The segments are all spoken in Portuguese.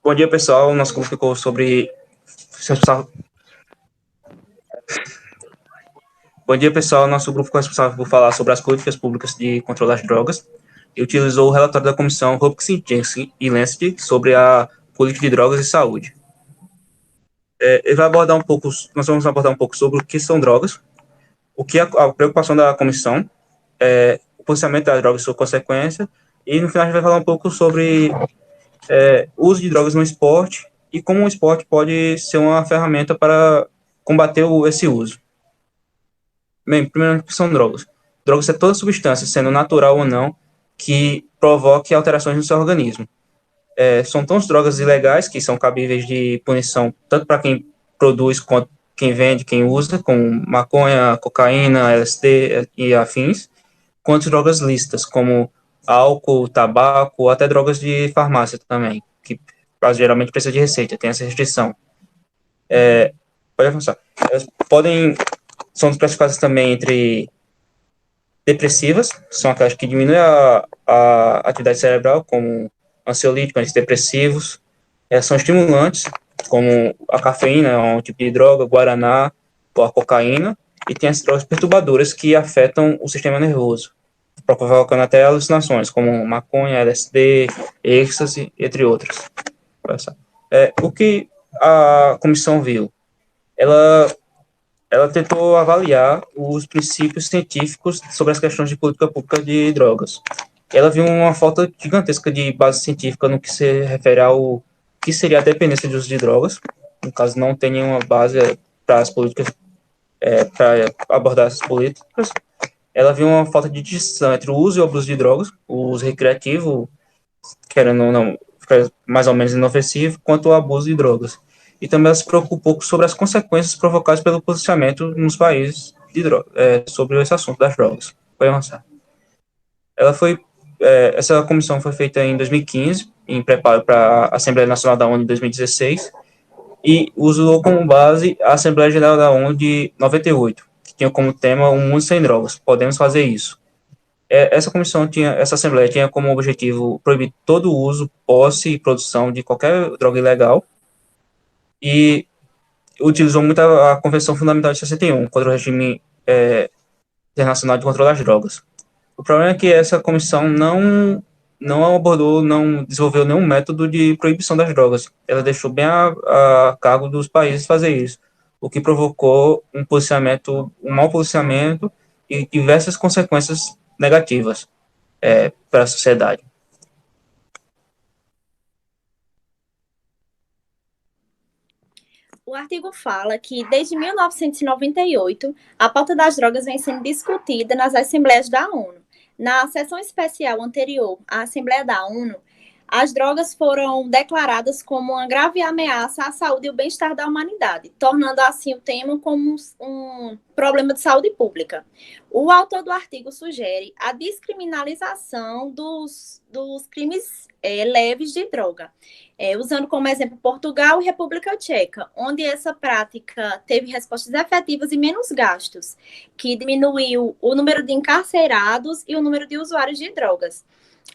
Bom dia, pessoal. Nosso grupo ficou sobre... Bom dia, pessoal. Nosso grupo ficou responsável por falar sobre as políticas públicas de controle das drogas e utilizou o relatório da comissão Hopkins, Jensen e Lancet sobre a política de drogas e saúde. Ele vai abordar nós vamos abordar um pouco sobre o que são drogas, o que a preocupação da comissão, o posicionamento das drogas e sua consequência, e no final a gente vai falar um pouco sobre o uso de drogas no esporte e como o esporte pode ser uma ferramenta para combater esse uso. Bem, primeiro, o que são drogas? Drogas é toda substância, sendo natural ou não, que provoque alterações no seu organismo. São tão drogas ilegais que são cabíveis de punição tanto para quem produz quanto quem vende, quem usa, como maconha, cocaína, LSD e afins, quanto drogas lícitas, como álcool, tabaco, ou até drogas de farmácia também, que geralmente precisa de receita, tem essa restrição. Pode avançar. Elas são classificadas também entre depressivas, são aquelas que diminuem a atividade cerebral, como ansiolíticos, antidepressivos. São estimulantes, como a cafeína, é um tipo de droga, guaraná, ou a cocaína, e tem as drogas perturbadoras que afetam o sistema nervoso, provocando até alucinações, como maconha, LSD, êxtase, entre outras. O que a comissão viu? Ela tentou avaliar os princípios científicos sobre as questões de política pública de drogas. Ela viu uma falta gigantesca de base científica no que se refere ao que seria a dependência de uso de drogas. No caso, não tem nenhuma base para as políticas, para abordar essas políticas. Ela viu uma falta de distinção entre o uso e o abuso de drogas, o uso recreativo, querendo ou não, fica mais ou menos inofensivo, quanto o abuso de drogas. E também ela se preocupa um pouco sobre as consequências provocadas pelo posicionamento nos países de drogas, sobre esse assunto das drogas. Pode avançar. Essa comissão foi feita em 2015, em preparo para a Assembleia Nacional da ONU em 2016, e usou como base a Assembleia Geral da ONU de 98, que tinha como tema um mundo sem drogas. Podemos fazer isso. Essa Assembleia tinha como objetivo proibir todo o uso, posse e produção de qualquer droga ilegal, e utilizou muito a Convenção Fundamental de 61 contra o regime internacional de controle das drogas. O problema é que essa comissão não abordou, não desenvolveu nenhum método de proibição das drogas. Ela deixou bem a cargo dos países fazer isso, o que provocou um mau posicionamento e diversas consequências negativas para a sociedade. O artigo fala que, desde 1998, a pauta das drogas vem sendo discutida nas Assembleias da ONU. Na sessão especial anterior à Assembleia da ONU, as drogas foram declaradas como uma grave ameaça à saúde e ao bem-estar da humanidade, tornando assim o tema como um problema de saúde pública. O autor do artigo sugere a descriminalização dos crimes leves de droga, usando como exemplo Portugal e República Tcheca, onde essa prática teve respostas efetivas e menos gastos, que diminuiu o número de encarcerados e o número de usuários de drogas.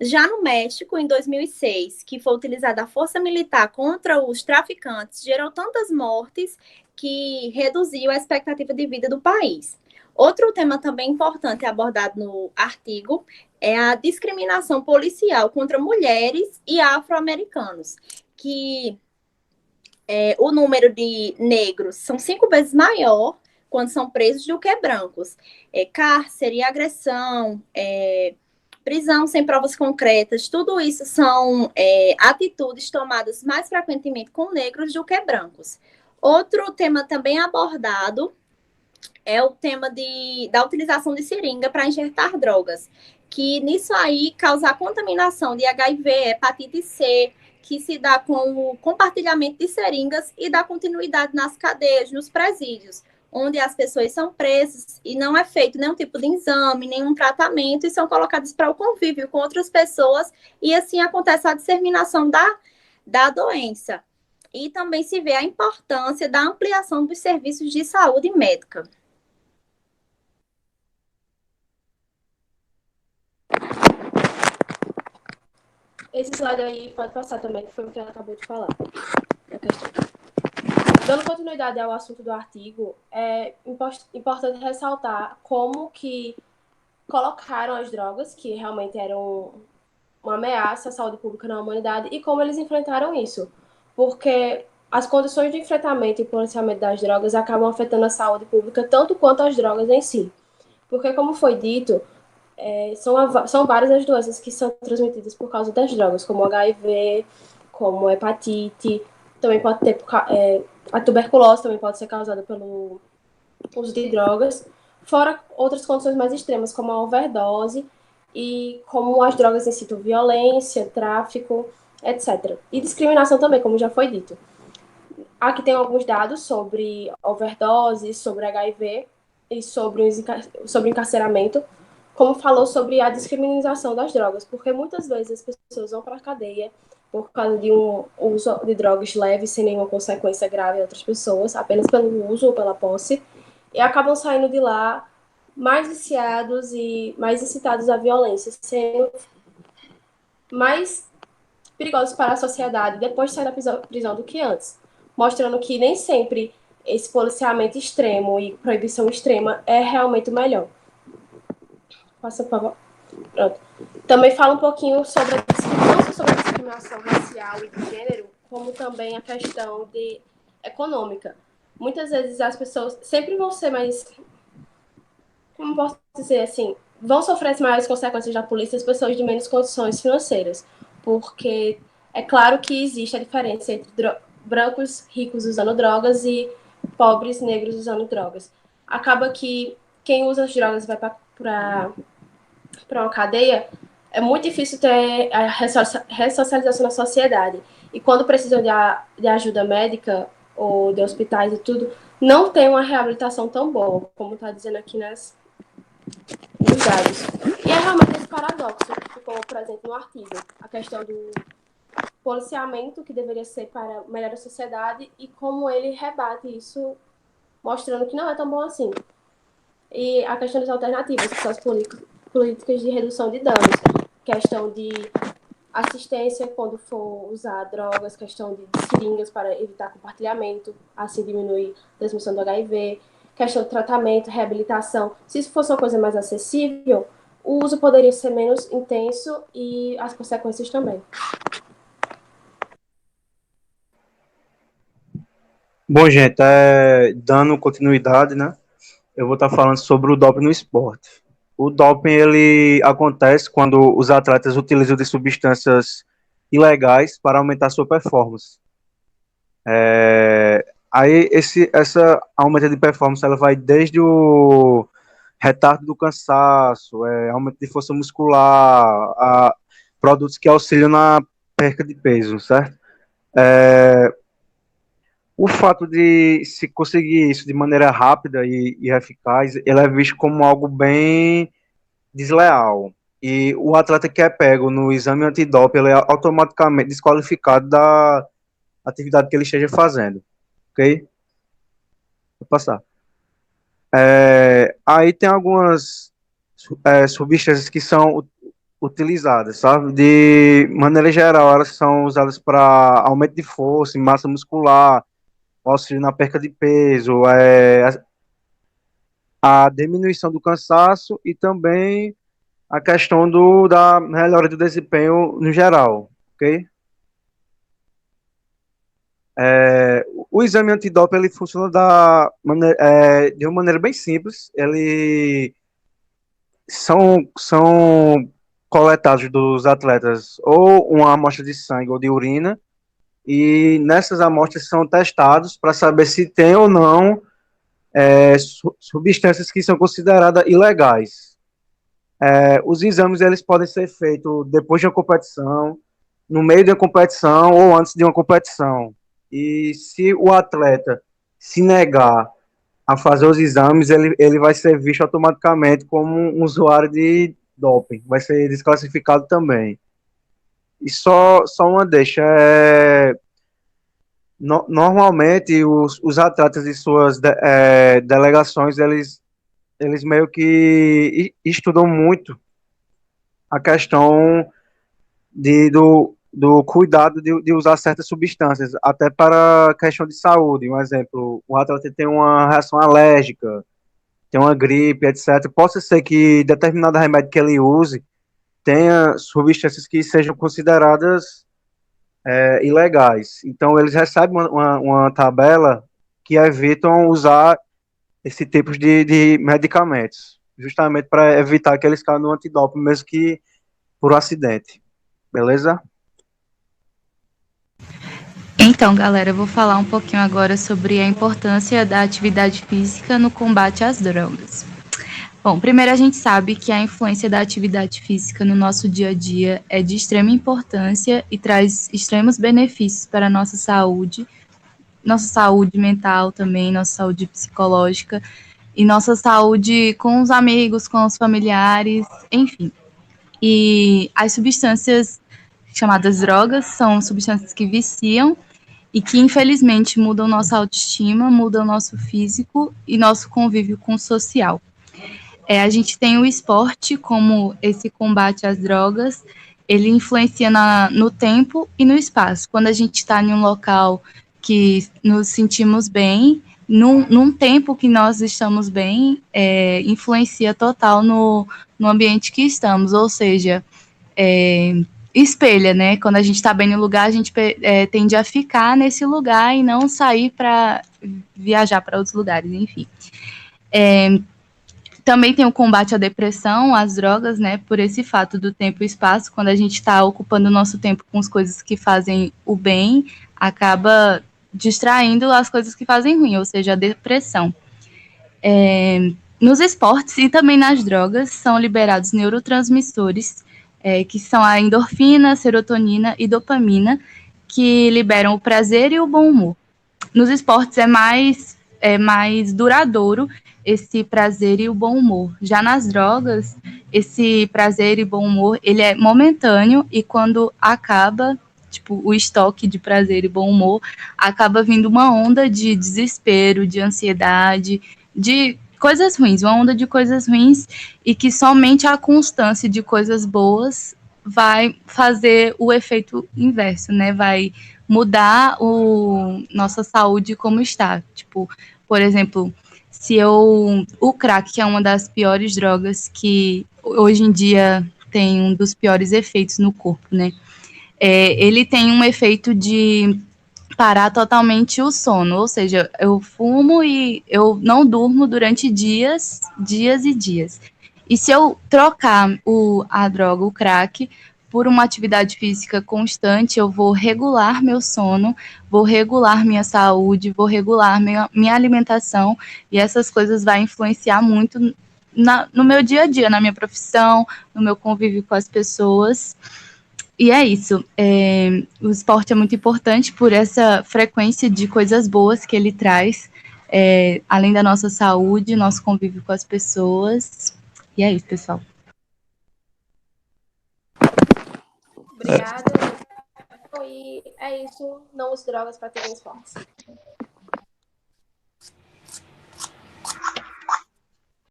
Já no México, em 2006, que foi utilizada a força militar contra os traficantes, gerou tantas mortes que reduziu a expectativa de vida do país. Outro tema também importante abordado no artigo é a discriminação policial contra mulheres e afro-americanos, que o número de negros são 5 vezes maior quando são presos do que brancos. Cárcere, agressão, prisão sem provas concretas, tudo isso são atitudes tomadas mais frequentemente com negros do que brancos. Outro tema também abordado é o tema da utilização de seringa para injetar drogas, que nisso aí causa a contaminação de HIV, hepatite C, que se dá com o compartilhamento de seringas e dá continuidade nas cadeias, nos presídios, onde as pessoas são presas e não é feito nenhum tipo de exame, nenhum tratamento, e são colocadas para o convívio com outras pessoas, e assim acontece a disseminação da doença. E também se vê a importância da ampliação dos serviços de saúde médica. esse slide aí pode passar também, que foi o que ela acabou de falar. Dando continuidade ao assunto do artigo, é importante ressaltar como que colocaram as drogas, que realmente eram uma ameaça à saúde pública na humanidade, e como eles enfrentaram isso. Porque as condições de enfrentamento e policiamento das drogas acabam afetando a saúde pública tanto quanto as drogas em si. Porque, como foi dito, são várias as doenças que são transmitidas por causa das drogas, como HIV, como hepatite, também pode ter a tuberculose também pode ser causada pelo uso de drogas, fora outras condições mais extremas, como a overdose e como as drogas incitam violência, tráfico, etc. E discriminação também, como já foi dito. Aqui tem alguns dados sobre overdose, sobre HIV e sobre encarceramento, como falou sobre a descriminalização das drogas, porque muitas vezes as pessoas vão para a cadeia por causa de um uso de drogas leve, sem nenhuma consequência grave a outras pessoas, apenas pelo uso ou pela posse, e acabam saindo de lá mais viciados e mais incitados à violência, sendo mais perigosos para a sociedade depois de sair da prisão do que antes, mostrando que nem sempre esse policiamento extremo e proibição extrema é realmente o melhor. Passa, por favor. Pronto. Também fala um pouquinho sobre não só sobre a discriminação racial e de gênero, como também a questão econômica. Muitas vezes as pessoas sempre vão ser mais, como posso dizer assim, vão sofrer as maiores consequências da polícia as pessoas de menos condições financeiras, porque é claro que existe a diferença entre brancos ricos usando drogas e pobres negros usando drogas. Acaba que quem usa as drogas vai para uma cadeia, é muito difícil ter a ressocialização na sociedade. E quando precisam de ajuda médica ou de hospitais e tudo, não tem uma reabilitação tão boa, como está dizendo aqui nos dados. E é realmente esse paradoxo que ficou presente no artigo, a questão do policiamento, que deveria ser para melhorar a sociedade, e como ele rebate isso, mostrando que não é tão bom assim. E a questão das alternativas, que são as políticas de redução de danos, questão de assistência quando for usar drogas, questão de seringas para evitar compartilhamento, assim diminuir a transmissão do HIV, questão de tratamento, reabilitação. Se isso fosse uma coisa mais acessível, o uso poderia ser menos intenso e as consequências também. Bom, gente, dando continuidade, né? Eu vou estar falando sobre o doping no esporte. O doping, ele acontece quando os atletas utilizam de substâncias ilegais para aumentar sua performance. Aí, essa aumento de performance, ela vai desde o retardo do cansaço, aumento de força muscular, a produtos que auxiliam na perca de peso, certo? O fato de se conseguir isso de maneira rápida e eficaz, ele é visto como algo bem desleal. E o atleta que é pego no exame antidoping, ele é automaticamente desqualificado da atividade que ele esteja fazendo. Ok? Vou passar. Aí tem algumas substâncias que são utilizadas, sabe? De maneira geral, elas são usadas para aumento de força e massa muscular, auxílio na perca de peso, a diminuição do cansaço e também a questão da melhora do desempenho no geral, ok? O exame antidoping ele funciona de uma maneira bem simples. Ele são coletados dos atletas ou uma amostra de sangue ou de urina, e nessas amostras são testados para saber se tem ou não substâncias que são consideradas ilegais. Os exames eles podem ser feitos depois de uma competição, no meio de uma competição ou antes de uma competição. E se o atleta se negar a fazer os exames, ele vai ser visto automaticamente como um usuário de doping, vai ser desclassificado também. E só uma deixa, normalmente os atletas de suas delegações, eles meio que estudam muito a questão do cuidado de usar certas substâncias, até para questão de saúde. Um exemplo, o atleta tem uma reação alérgica, tem uma gripe, etc. Pode ser que determinado remédio que ele use tenha substâncias que sejam consideradas ilegais. Então, eles recebem uma tabela que evitam usar esse tipo de medicamentos, justamente para evitar que eles caiam no antidoping, mesmo que por acidente. Beleza? Então, galera, eu vou falar um pouquinho agora sobre a importância da atividade física no combate às drogas. Bom, primeiro a gente sabe que a influência da atividade física no nosso dia a dia é de extrema importância e traz extremos benefícios para a nossa saúde mental também, nossa saúde psicológica e nossa saúde com os amigos, com os familiares, enfim. E as substâncias chamadas drogas são substâncias que viciam e que infelizmente mudam nossa autoestima, mudam nosso físico e nosso convívio com o social. A gente tem o esporte como esse combate às drogas, ele influencia no tempo e no espaço. Quando a gente está em um local que nos sentimos bem, num tempo que nós estamos bem, influencia total no ambiente que estamos, ou seja, espelha, né? Quando a gente está bem no lugar, a gente tende a ficar nesse lugar e não sair para viajar para outros lugares, enfim. Também tem o combate à depressão, às drogas, né? Por esse fato do tempo e espaço, quando a gente está ocupando o nosso tempo com as coisas que fazem o bem, acaba distraindo as coisas que fazem ruim, ou seja, a depressão. Nos esportes e também nas drogas são liberados neurotransmissores, que são a endorfina, serotonina e dopamina, que liberam o prazer e o bom humor. Nos esportes é mais duradouro esse prazer e o bom humor. Já nas drogas, esse prazer e bom humor, ele é momentâneo e quando acaba, tipo, o estoque de prazer e bom humor, acaba vindo uma onda de desespero, de ansiedade, de coisas ruins, uma onda de coisas ruins e que somente a constância de coisas boas vai fazer o efeito inverso, né? Vai mudar nossa saúde como está. Tipo, por exemplo, o crack, que é uma das piores drogas que hoje em dia tem um dos piores efeitos no corpo, né? Ele tem um efeito de parar totalmente o sono, ou seja, eu fumo e eu não durmo durante dias, dias e dias. E se eu trocar a droga, o crack, por uma atividade física constante, eu vou regular meu sono, vou regular minha saúde, vou regular minha alimentação, e essas coisas vão influenciar muito no meu dia a dia, na minha profissão, no meu convívio com as pessoas. E é isso. O esporte é muito importante por essa frequência de coisas boas que ele traz, além da nossa saúde, nosso convívio com as pessoas. E é isso, pessoal. Obrigada. E é isso. Não use drogas para terem esportes.